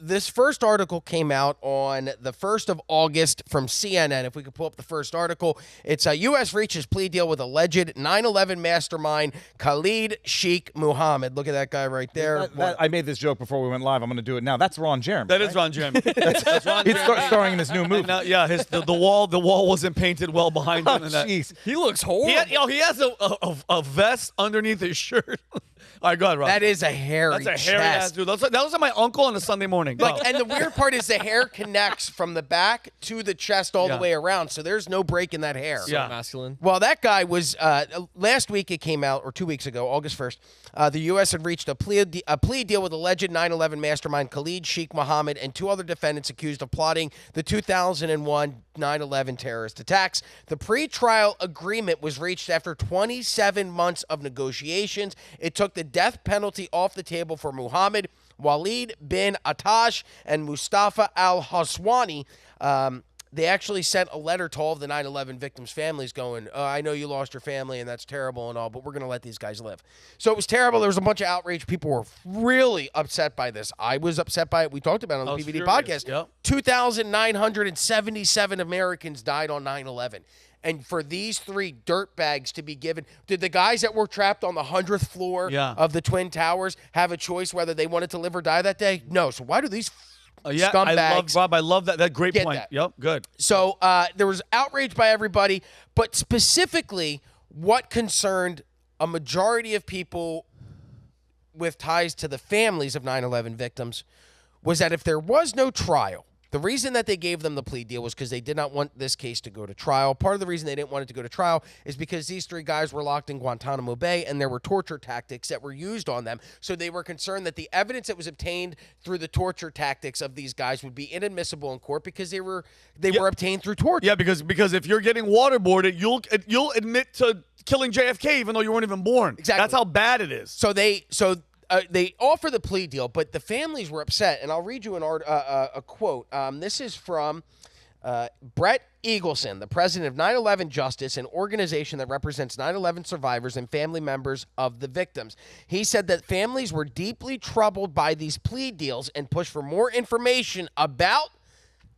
this first article came out on the 1st of August from CNN. If we could pull up the first article, it's a U.S. reaches plea deal with alleged 9/11 mastermind Khalid Sheikh Mohammed. Look at that guy right there. I made this joke before we went live. I'm going to do it now. That's Ron Jeremy. That is Ron Jeremy. That's Ron He's Jeremy. starring in this new movie. And, the wall wasn't painted well behind him. Jeez. He looks horrible. He has a vest underneath his shirt. All right, go ahead, Rob. That is a hairy That's a hairy ass dude. That was like my uncle on a Sunday morning. Like, and the weird part is the hair connects from the back to the chest all the way around, so there's no break in that hair. So masculine. Well, that guy was, last week it came out, or 2 weeks ago, August 1st, the U.S. had reached a plea deal with alleged 9/11 mastermind Khalid Sheikh Mohammed and 2 other defendants accused of plotting the 2001 9/11 terrorist attacks. The pre-trial agreement was reached after 27 months of negotiations. It took the death penalty off the table for Mohammed, Walid bin Attash, and Mustafa al-Haswani. They actually sent a letter to all of the 9/11 victims' families going, I know you lost your family and that's terrible and all, but we're going to let these guys live. So it was terrible. There was a bunch of outrage. People were really upset by this. I was upset by it. We talked about it on the PVD podcast. Yep. 2,977 Americans died on 9/11. And for these 3 dirtbags to be given, did the guys that were trapped on the 100th floor of the Twin Towers have a choice whether they wanted to live or die that day? No. So why do these scumbags? I love that. That great point. That. Yep, good. So there was outrage by everybody, but specifically what concerned a majority of people with ties to the families of 9/11 victims was that if there was no trial, the reason that they gave them the plea deal was because they did not want this case to go to trial. Part of the reason they didn't want it to go to trial is because these 3 guys were locked in Guantanamo Bay and there were torture tactics that were used on them. So they were concerned that the evidence that was obtained through the torture tactics of these guys would be inadmissible in court because they were obtained through torture. Yeah, because if you're getting waterboarded, you'll admit to killing JFK even though you weren't even born. Exactly. That's how bad it is. So they offer the plea deal, but the families were upset. And I'll read you a quote. This is from Brett Eagleson, the president of 9/11 Justice, an organization that represents 9/11 survivors and family members of the victims. He said that families were deeply troubled by these plea deals and pushed for more information about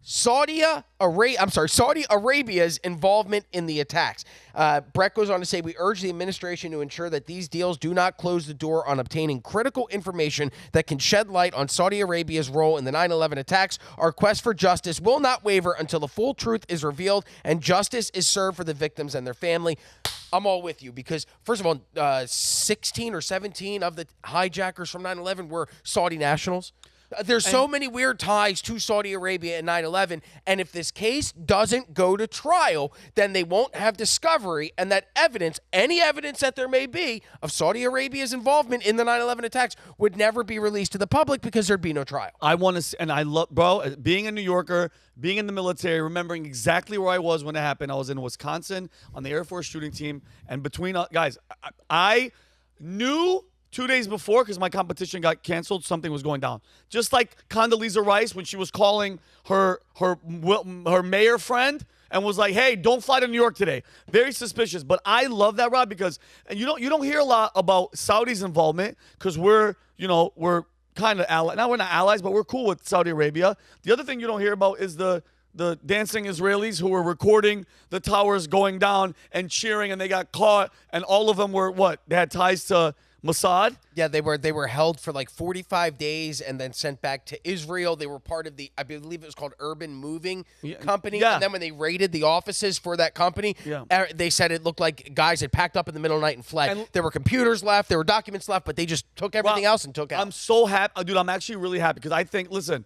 Saudi Arabia's involvement in the attacks. Brett goes on to say, we urge the administration to ensure that these deals do not close the door on obtaining critical information that can shed light on Saudi Arabia's role in the 9/11 attacks. Our quest for justice will not waver until the full truth is revealed and justice is served for the victims and their family. I'm all with you because, first of all, 16 or 17 of the hijackers from 9/11 were Saudi nationals. There's so many weird ties to Saudi Arabia and 9/11, and if this case doesn't go to trial, then they won't have discovery, and that evidence, any evidence that there may be of Saudi Arabia's involvement in the 9/11 attacks would never be released to the public because there'd be no trial. I want to, and I love, bro, being a New Yorker, being in the military, remembering exactly where I was when it happened. I was in Wisconsin on the Air Force shooting team, and between guys, I knew 2 days before, because my competition got canceled, something was going down. Just like Condoleezza Rice when she was calling her mayor friend and was like, "Hey, don't fly to New York today." Very suspicious. But I love that, Rob, because you don't hear a lot about Saudi's involvement because we're kind of allies. Now we're not allies, but we're cool with Saudi Arabia. The other thing you don't hear about is the dancing Israelis who were recording the towers going down and cheering, and they got caught, and all of them were what? They had ties to Mossad? Yeah, they were held for like 45 days and then sent back to Israel. They were part of the, I believe it was called Urban Moving Company. Yeah. And then when they raided the offices for that company, they said it looked like guys had packed up in the middle of the night and fled. And there were computers left, there were documents left, but they just took everything else and took out. I'm so happy. Dude, I'm actually really happy because I think, listen,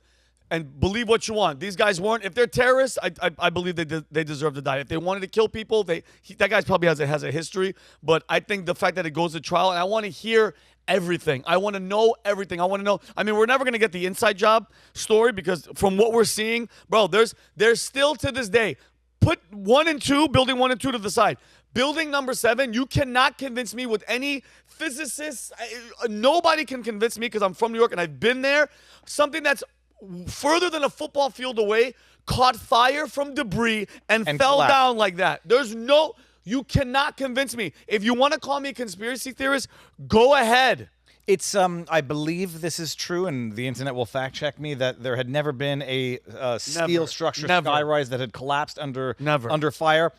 and believe what you want. These guys weren't. If they're terrorists, I believe they deserve to die. If they wanted to kill people, that guy probably has a history. But I think the fact that it goes to trial, and I want to hear everything. I want to know everything. I want to know. I mean, we're never going to get the inside job story because from what we're seeing, bro, there's still to this day. Put building 1 and 2 to the side. Building number 7, you cannot convince me with any physicists. Nobody can convince me because I'm from New York and I've been there. Something that's further than a football field away caught fire from debris and fell down like that. You cannot convince me. If you want to call me a conspiracy theorist, go ahead. It's I believe this is true, and the internet will fact check me, that there had never been a steel structure skyrise that had collapsed under fire.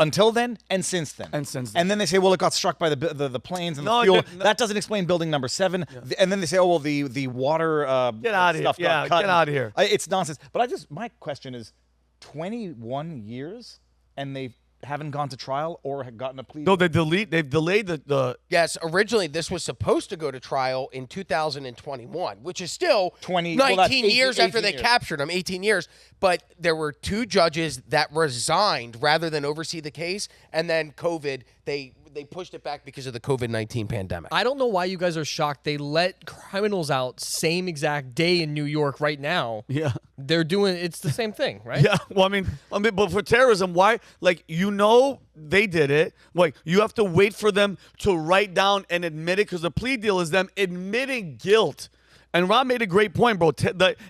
Until then, and since then. And then they say, well, it got struck by the planes and the fuel. That doesn't explain building number 7. Yeah. And then they say, oh, well, the water get out of here. Got cut. Get out of here. It's nonsense. But my question is, 21 years, and they haven't gone to trial or have gotten a plea? No, they've delayed the... Yes, originally this was supposed to go to trial in 2021, which is still 19 years after they captured him, 18 years. But there were 2 judges that resigned rather than oversee the case, and then COVID, they pushed it back because of the COVID-19 pandemic. I don't know why you guys are shocked. They let criminals out same exact day in New York right now. Yeah. They're doing, it's the same thing, right? Yeah. Well, I mean, but for terrorism, why? Like, they did it. Like, you have to wait for them to write down and admit it, because the plea deal is them admitting guilt. And Rob made a great point, bro.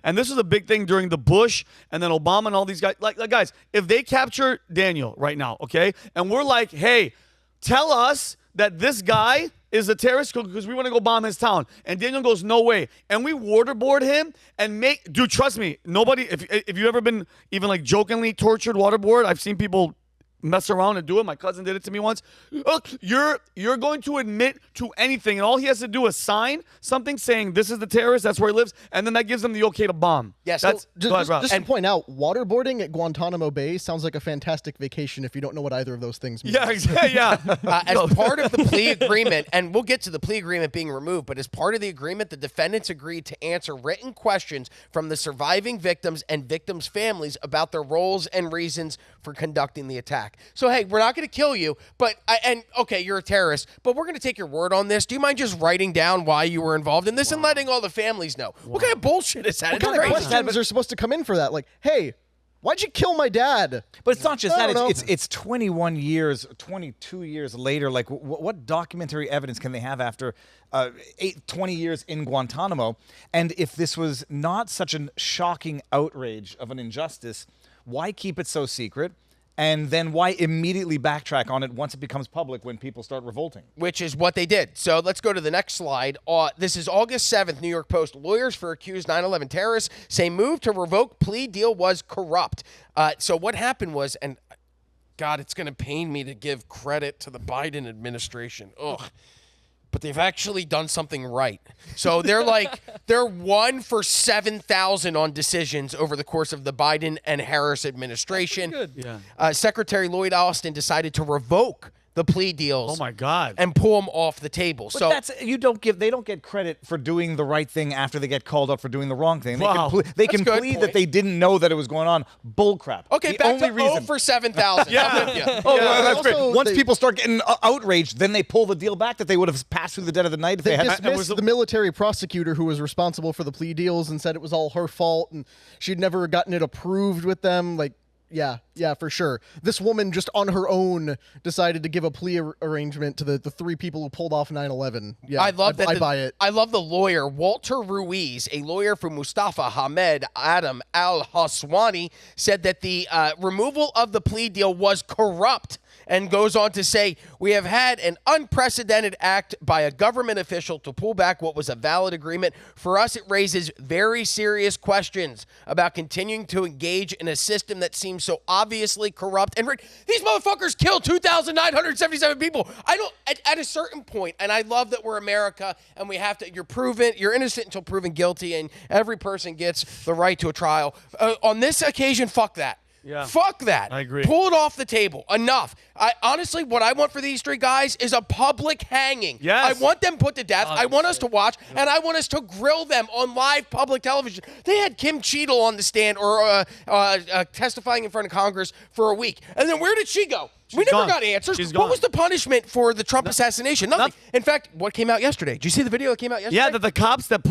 And this was a big thing during the Bush and then Obama and all these guys. Like guys, if they capture Daniel right now, okay, and we're like, hey, tell us that this guy is a terrorist because we want to go bomb his town. And Daniel goes, no way. And we waterboard him and dude, trust me, nobody, if you've ever been even like jokingly tortured waterboard, I've seen people mess around and do it. My cousin did it to me once. Look, you're going to admit to anything, and all he has to do is sign something saying this is the terrorist, that's where he lives, and then that gives him the okay to bomb. Yes. Yeah, just to point out, waterboarding at Guantanamo Bay sounds like a fantastic vacation if you don't know what either of those things mean. Yeah, exactly. Yeah. As part of the plea agreement, and we'll get to the plea agreement being removed, but as part of the agreement, the defendants agreed to answer written questions from the surviving victims and victims' families about their roles and reasons for conducting the attack. So, hey, we're not going to kill you, but okay, you're a terrorist, but we're going to take your word on this. Do you mind just writing down why you were involved in this and letting all the families know? What kind of bullshit is that? What kind of questions are supposed to come in for that? Like, hey, why'd you kill my dad? But it's not just that. It's 21 years, 22 years later. Like, what documentary evidence can they have after 20 years in Guantanamo? And if this was not such a shocking outrage of an injustice, why keep it so secret? And then why immediately backtrack on it once it becomes public when people start revolting? Which is what they did. So let's go to the next slide. This is August 7th, New York Post. Lawyers for accused 9/11 terrorists say move to revoke plea deal was corrupt. So what happened was, and God, it's going to pain me to give credit to the Biden administration. Ugh. But they've actually done something right. So they're 1 for 7,000 on decisions over the course of the Biden and Harris administration. Good. Yeah. Secretary Lloyd Austin decided to revoke the plea deals. Oh my God! And pull them off the table. But they don't get credit for doing the right thing after they get called up for doing the wrong thing. They can plead that they didn't know that it was going on. Bullcrap. Okay, back to 0 for 7,000. Yeah. That's great. Once people start getting outraged, then they pull the deal back that they would have passed through the dead of the night if they had. Dismissed the military prosecutor who was responsible for the plea deals and said it was all her fault and she'd never gotten it approved with them. Like, yeah, for sure. This woman just on her own decided to give a plea arrangement to the 3 people who pulled off 9/11. Yeah, I buy it. I love the lawyer, Walter Ruiz, a lawyer for Mustafa Hamed Adam al-Haswani, said that the removal of the plea deal was corrupt, and goes on to say, we have had an unprecedented act by a government official to pull back what was a valid agreement. For us, it raises very serious questions about continuing to engage in a system that seems so obviously corrupt. And these motherfuckers killed 2,977 people. At a certain point, and I love that we're America, and we have to, you're innocent until proven guilty, and every person gets the right to a trial. On this occasion, fuck that. Yeah. Fuck that. I agree. Pull it off the table. Enough. Honestly, what I want for these 3 guys is a public hanging. Yes. I want them put to death. I want us to watch, and I want us to grill them on live public television. They had Kim Cheadle on the stand or testifying in front of Congress for a week. And then where did she go? We never got answers. What was the punishment for the Trump assassination? Nothing. In fact, what came out yesterday? Did you see the video that came out yesterday? Yeah, that the cops that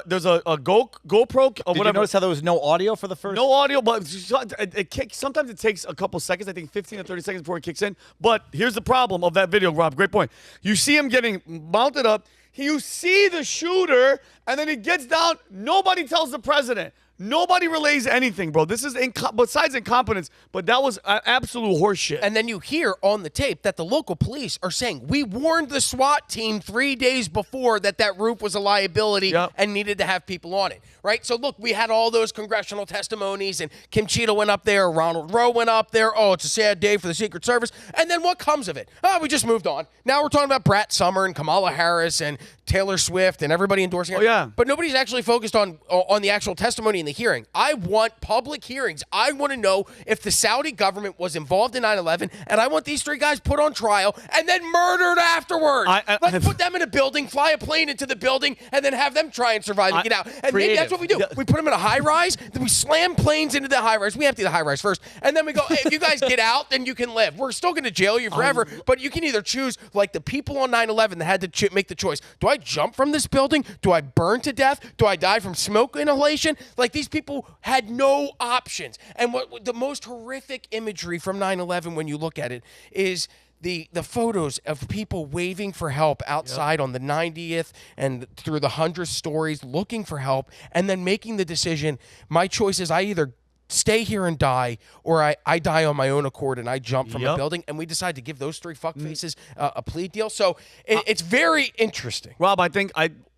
there's a GoPro or Did whatever. you notice how there was no audio for the first? No audio, but sometimes it takes a couple seconds. I think 15 to 30 seconds before it kicks in. But here's the problem of that video, Rob. Great point. You see him getting mounted up. You see the shooter, and then he gets down. Nobody tells the president. Nobody relays anything, bro. This is besides incompetence, but that was absolute horseshit. And then you hear on the tape that the local police are saying, we warned the SWAT team 3 days before that roof was a liability and needed to have people on it, right? So look, we had all those congressional testimonies, and Kim Cheetah went up there, Ronald Rowe went up there. Oh, it's a sad day for the Secret Service. And then what comes of it? Oh, we just moved on. Now we're talking about Brett Summer and Kamala Harris and Taylor Swift and everybody endorsing her. Yeah. But nobody's actually focused on the actual testimony in the hearing. I want public hearings. I want to know if the Saudi government was involved in 9/11, and I want these 3 guys put on trial and then murdered afterwards. Let's put them in a building, fly a plane into the building, and then have them try and survive and get out. And maybe that's what we do. We put them in a high-rise, then we slam planes into the high-rise. We empty the high-rise first, and then we go, hey, if you guys get out, then you can live. We're still going to jail you forever, but you can either choose, like the people on 9/11 that had to make the choice. Do I jump from this building? Do I burn to death? Do I die from smoke inhalation? Like, these people had no options. And what the most horrific imagery from 9/11, when you look at it, is the photos of people waving for help outside on the 90th and through the 100th stories looking for help, and then making the decision, my choice is I either stay here and die, or I die on my own accord and I jump from a building. And we decide to give those 3 fuckfaces a plea deal. So it's very interesting. Rob, I think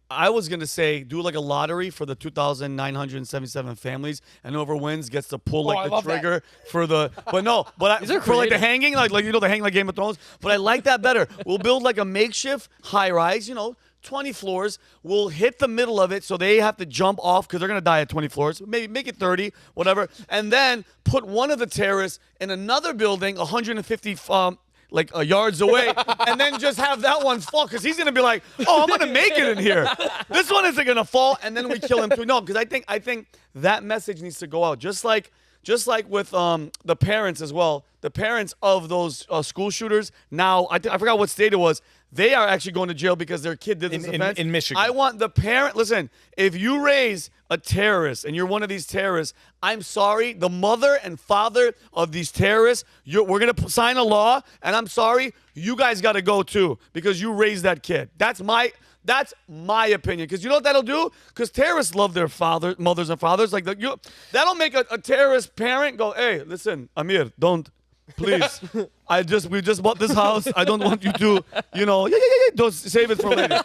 I was going to say do like a lottery for the 2,977 families, and whoever wins gets to pull like the trigger for the – for like the hanging, like the hanging like Game of Thrones. But I like that better. We'll build like a makeshift high-rise, 20 floors. We'll hit the middle of it so they have to jump off because they're going to die at 20 floors. Maybe make it 30, whatever. And then put one of the terrorists in another building 150 yards away, and then just have that one fall, because he's going to be like, oh, I'm going to make it in here. This one isn't going to fall, and then we kill him too. No, because I think that message needs to go out. Just like with the parents as well. The parents of those school shooters, now, I forgot what state it was, they are actually going to jail because their kid did this offense. In Michigan. I want the parent, listen, if you raise a terrorist and you're one of these terrorists, I'm sorry, the mother and father of these terrorists, we're going to sign a law, and I'm sorry, you guys got to go too because you raised that kid. That's my opinion. Because you know what that'll do? Because terrorists love their mothers and fathers. Like that'll make a terrorist parent go, hey, listen, Amir, don't. Please, we just bought this house. I don't want you to, don't save it for later.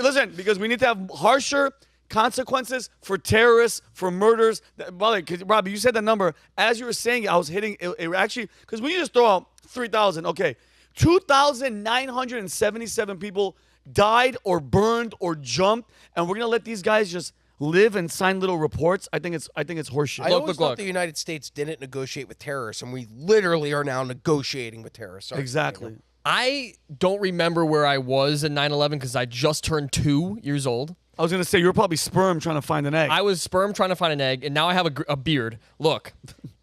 Listen, because we need to have harsher consequences for terrorists, for murders. Because Robbie, you said that number. As you were saying it, I was hitting it actually, because when you just throw out 3,000, okay, 2,977 people died or burned or jumped, and we're gonna let these guys just live and sign little reports. I think it's horseshit. I always thought the United States didn't negotiate with terrorists, and we literally are now negotiating with terrorists. Sorry. Exactly. I don't remember where I was in 9/11 because I just turned 2 years old. I was going to say, you were probably sperm trying to find an egg. I was sperm trying to find an egg, and now I have a beard. Look,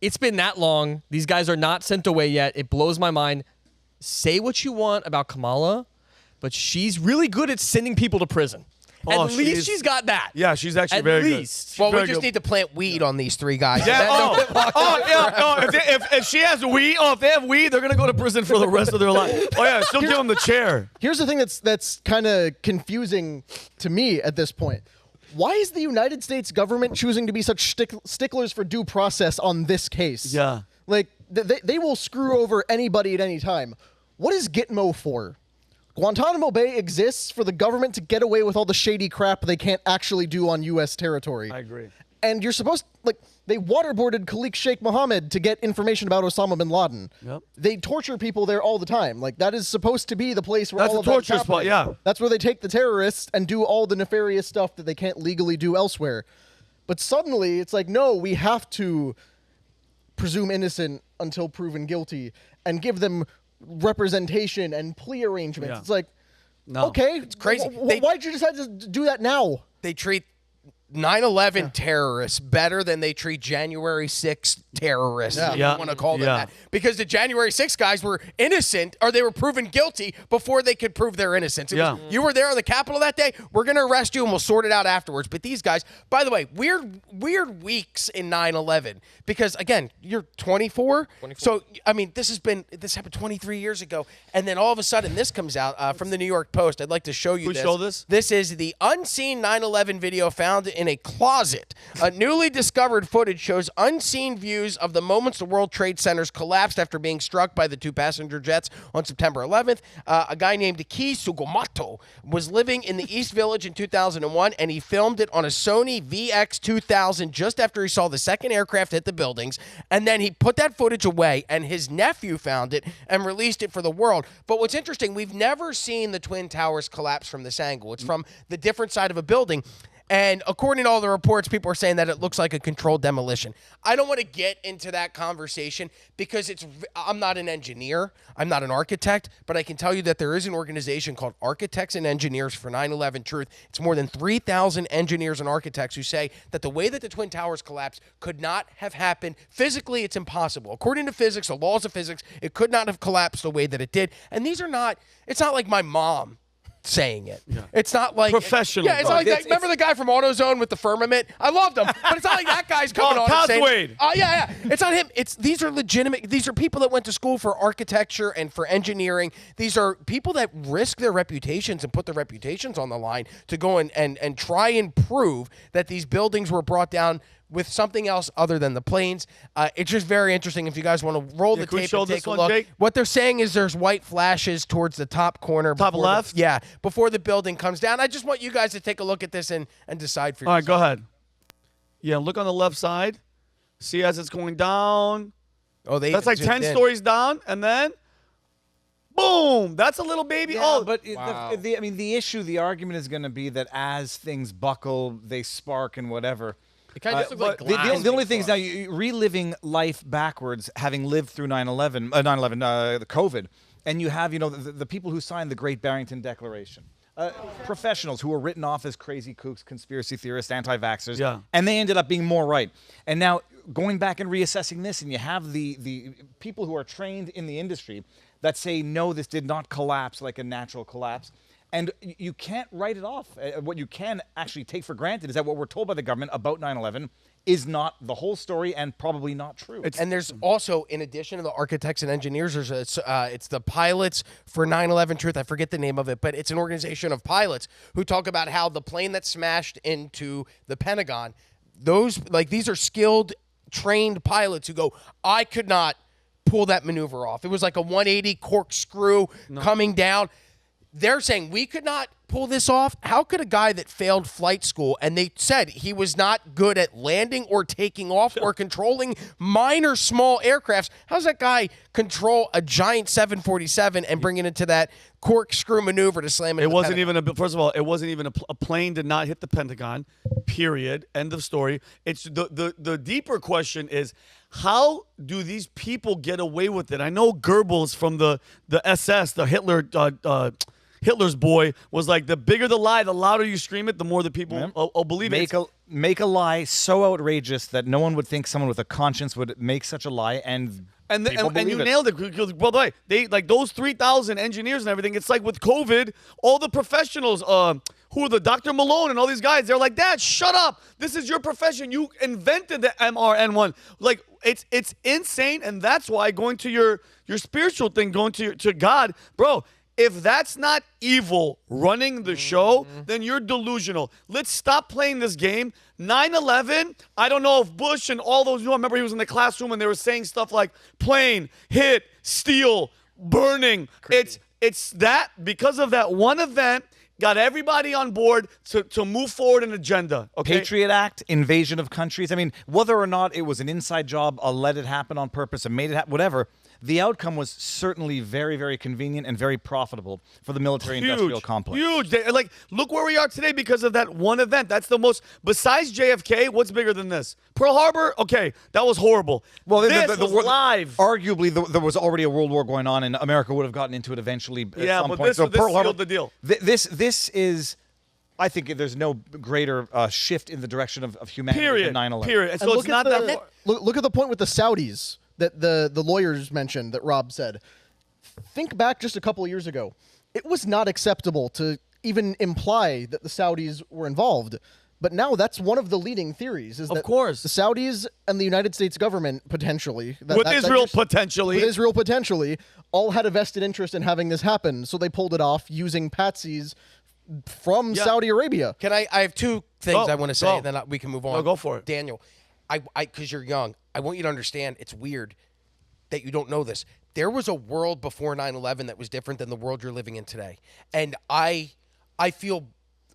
it's been that long. These guys are not sent away yet. It blows my mind. Say what you want about Kamala, but she's really good at sending people to prison. At least she's got that. Yeah, she's actually very good. Well, we just need to plant weed on these 3 guys. Yeah. If she has weed, if they have weed, they're gonna go to prison for the rest of their life. Oh yeah, still give them the chair. Here's the thing that's kind of confusing to me at this point. Why is the United States government choosing to be such sticklers for due process on this case? Yeah. Like they will screw over anybody at any time. What is Gitmo for? Guantanamo Bay exists for the government to get away with all the shady crap they can't actually do on U.S. territory. I agree. And you're supposed they waterboarded Khalik Sheikh Mohammed to get information about Osama bin Laden. Yep. They torture people there all the time. Like, that is supposed to be the place where that's all of the torture that's spot, yeah. That's where they take the terrorists and do all the nefarious stuff that they can't legally do elsewhere. But suddenly, it's like, no, we have to presume innocent until proven guilty and give them representation and plea arrangements. Yeah. It's like, okay, it's crazy. Why'd you decide to do that now? They treat 9/11 terrorists better than they treat January 6th terrorists. If you want to call them that. Because the January 6th guys were innocent, or they were proven guilty before they could prove their innocence. It was, you were there on the Capitol that day, we're going to arrest you and we'll sort it out afterwards. But these guys, by the way, weird weeks in 9/11. Because, again, you're 24. So, I mean, this happened 23 years ago. And then all of a sudden this comes out from the New York Post. I'd like to show you this. Show this? This is the unseen 9/11 video found in a closet. A newly discovered footage shows unseen views of the moments the World Trade Centers collapsed after being struck by the 2 passenger jets on September 11th. A guy named Ki Sugumoto was living in the East Village in 2001, and he filmed it on a Sony VX2000 just after he saw the second aircraft hit the buildings. And then he put that footage away, and his nephew found it and released it for the world. But what's interesting, we've never seen the Twin Towers collapse from this angle. It's from the different side of a building. And according to all the reports, people are saying that it looks like a controlled demolition. I don't want to get into that conversation because I'm not an engineer. I'm not an architect. But I can tell you that there is an organization called Architects and Engineers for 9/11 Truth. It's more than 3,000 engineers and architects who say that the way that the Twin Towers collapsed could not have happened. Physically, it's impossible. According to physics, the laws of physics, it could not have collapsed the way that it did. And it's not like my mom saying it. It's not like professional. Yeah, it's not like that. Remember the guy from AutoZone with the firmament? I loved him, but it's not like that guy's coming on and saying, Wade. yeah. It's not him. These are legitimate. These are people that went to school for architecture and for engineering. These are people that risk their reputations and put their reputations on the line to go and try and prove that these buildings were brought down with something else other than the planes. It's just very interesting. If you guys want to roll the tape and take a look. Jake? What they're saying is there's white flashes towards the top corner. Top left? Before the building comes down. I just want you guys to take a look at this and decide for yourself. All right, go ahead. Yeah, look on the left side. See as it's going down. That's like 10 stories down, and then boom! That's a little baby. Yeah, but the issue, the argument is going to be that as things buckle, they spark and whatever. It kind of just looks like glass. The only thing is now you're reliving life backwards, having lived through 9/11, the COVID, and you have the people who signed the Great Barrington Declaration, professionals who were written off as crazy kooks, conspiracy theorists, anti-vaxxers, and they ended up being more right. And now going back and reassessing this, and you have the people who are trained in the industry that say no, this did not collapse like a natural collapse. And you can't write it off. What you can actually take for granted is that what we're told by the government about 9/11 is not the whole story and probably not true. And there's also, in addition to the architects and engineers, it's the pilots for 9/11 Truth. I forget the name of it, but it's an organization of pilots who talk about how the plane that smashed into the Pentagon, these are skilled, trained pilots who go, I could not pull that maneuver off. It was like a 180 corkscrew coming down. They're saying we could not pull this off. How could a guy that failed flight school, and they said he was not good at landing or taking off or controlling minor small aircrafts, how's that guy control a giant 747 and bring it into that corkscrew maneuver to slam it? It wasn't even first of all, it wasn't even a plane did not hit the Pentagon. Period. End of story. It's the deeper question is, how do these people get away with it? I know Goebbels from the SS, the Hitler's boy, was like, the bigger the lie, the louder you scream it, the more the people will believe it. Make a lie so outrageous that no one would think someone with a conscience would make such a lie, and you nailed it. Because, by the way, they like those 3,000 engineers and everything. It's like with COVID, all the professionals, who are the Dr. Malone and all these guys, they're like, Dad, shut up. This is your profession. You invented the mRN1. Like, it's insane, and that's why going to your spiritual thing, going to God, bro. If that's not evil running the show, then you're delusional. Let's stop playing this game. 9/11, I don't know if Bush and all those, I remember he was in the classroom and they were saying stuff like plane, hit, steal, burning. It's that, because of that one event, got everybody on board to move forward an agenda. Okay? Patriot Act, invasion of countries. I mean, whether or not it was an inside job, a let it happen on purpose, and made it happen, whatever, the outcome was certainly very, very convenient and very profitable for the military-industrial complex. Huge. Like, look where we are today because of that one event. That's the most, besides JFK, what's bigger than this? Pearl Harbor? Okay, that was horrible. Well, this was live. Arguably, there was already a world war going on, and America would have gotten into it eventually at some point. This sealed the deal. This is I think there's no greater shift in the direction of humanity than 9/11. Period. And so And it's not that far. Look at the point with the Saudis that the lawyers mentioned that Rob said. Think back just a couple of years ago. It was not acceptable to even imply that the Saudis were involved. But now that's one of the leading theories. Is that course. the Saudis and the United States government potentially, With Israel potentially, all had a vested interest in having this happen. So they pulled it off using patsies from Saudi Arabia. I have two things Go, I want to say, go. and then we can move on. No, go for it. Daniel. Because you're young, I want you to understand it's weird that you don't know this. There was a world before 9/11 that was different than the world you're living in today. And I feel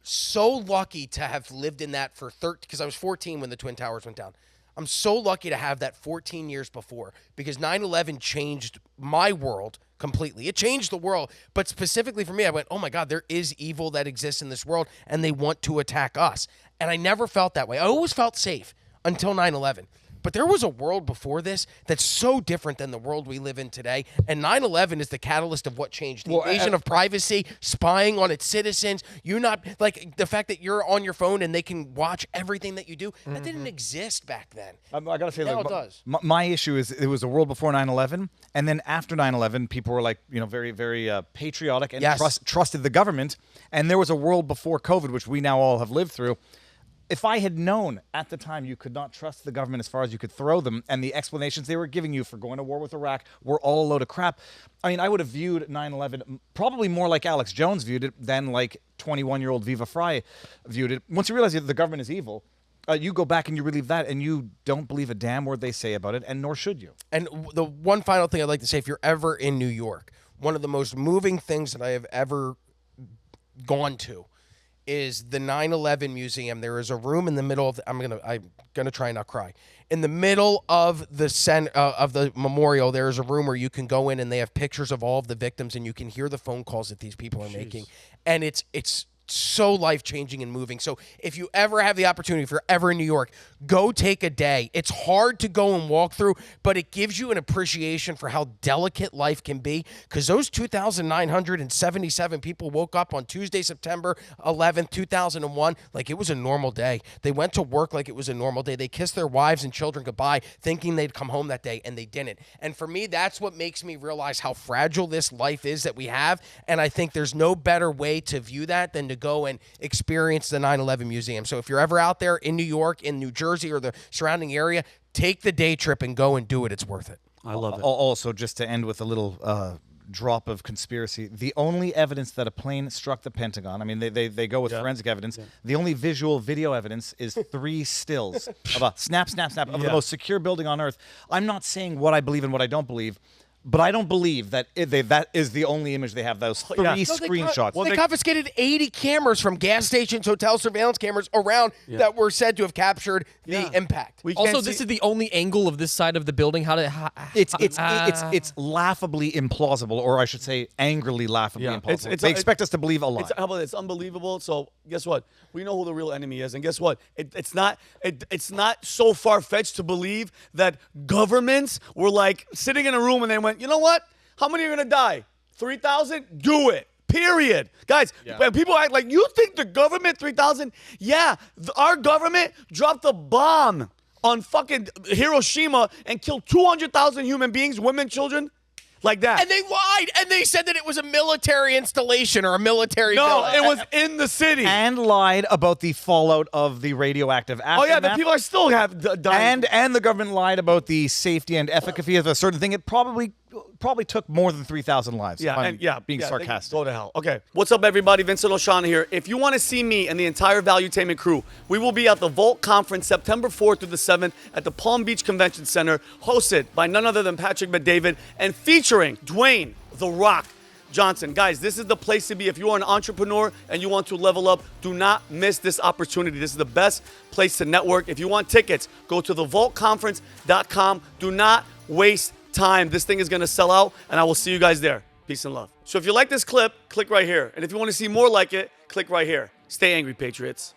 so lucky to have lived in that for because I was 14 when the Twin Towers went down. I'm so lucky to have that 14 years before because 9/11 changed my world completely. It changed the world. But specifically for me, I went, oh my God, there is evil that exists in this world and they want to attack us. And I never felt that way. I always felt safe until 9/11. But there was a world before this that's so different than the world we live in today. And 9/11 is the catalyst of what changed. The invasion of privacy, spying on its citizens. The fact that you're on your phone and they can watch everything that you do. That didn't exist back then. I got to say, Now like, it does. my issue is it was a world before 9/11, and then after 9/11, people were like, very, very patriotic and Yes. trusted the government. And there was a world before COVID, which we now all have lived through. If I had known at the time you could not trust the government as far as you could throw them, and the explanations they were giving you for going to war with Iraq were all a load of crap, I mean, I would have viewed 9/11 probably more like Alex Jones viewed it than like 21-year-old Viva Frei viewed it. Once you realize that the government is evil, you go back and you relive that, and you don't believe a damn word they say about it, and nor should you. And the one final thing I'd like to say, if you're ever in New York, one of the most moving things that I have ever gone to is the 9/11 museum. There is a room in the middle of I'm gonna try and not cry. In the middle of the memorial, there is a room where you can go in and they have pictures of all of the victims and you can hear the phone calls that these people are making. And it's so life-changing and moving. So if you ever have the opportunity, if you're ever in New York, go take a day. It's hard to go and walk through, but it gives you an appreciation for how delicate life can be because those 2,977 people woke up on Tuesday, September 11th, 2001, like it was a normal day. They went to work like it was a normal day. They kissed their wives and children goodbye thinking they'd come home that day, and they didn't. And for me, that's what makes me realize how fragile this life is that we have, and I think there's no better way to view that than to go and experience the 9/11 museum. So if you're ever out there in New York, in New Jersey, or the surrounding area, take the day trip and go and do it. It's worth it. I love it. Also, just to end with a little drop of conspiracy, the only evidence that a plane struck the Pentagon, I mean, they go with forensic evidence. The only visual video evidence is 3 stills of a snap, snap, snap of the most secure building on Earth. I'm not saying what I believe and what I don't believe, but I don't believe that that is the only image they have. Those 3 screenshots. They confiscated 80 cameras from gas stations, hotel surveillance cameras around that were said to have captured the impact. Also, this is the only angle of this side of the building. It's laughably implausible, or I should say, angrily laughably implausible. They expect us to believe a lie. It's unbelievable. So guess what? We know who the real enemy is, and guess what? It's not so far-fetched to believe that governments were like sitting in a room and they went, you know what? How many are gonna die? 3,000? Do it. Period. Guys, when people act like, you think the government 3,000? Yeah, our government dropped a bomb on fucking Hiroshima and killed 200,000 human beings, women, children, like that. And they lied, and they said that it was a military installation or a military No, village. it was in the city. And lied about the fallout of the radioactive aftermath. Oh yeah, the people are still dying. And the government lied about the safety and efficacy of a certain thing. It probably took more than 3,000 lives. Being sarcastic. Go to hell. Okay. What's up, everybody? Vincent O'Shaughnessy here. If you want to see me and the entire Valuetainment crew, we will be at the Volt Conference September 4th through the 7th at the Palm Beach Convention Center, hosted by none other than Patrick Bet-David and featuring Dwayne The Rock Johnson. Guys, this is the place to be. If you are an entrepreneur and you want to level up, do not miss this opportunity. This is the best place to network. If you want tickets, go to thevoltconference.com. Do not waste time. This thing is going to sell out, and I will see you guys there. Peace and love. So if you like this clip, click right here. And if you want to see more like it, click right here. Stay angry, Patriots.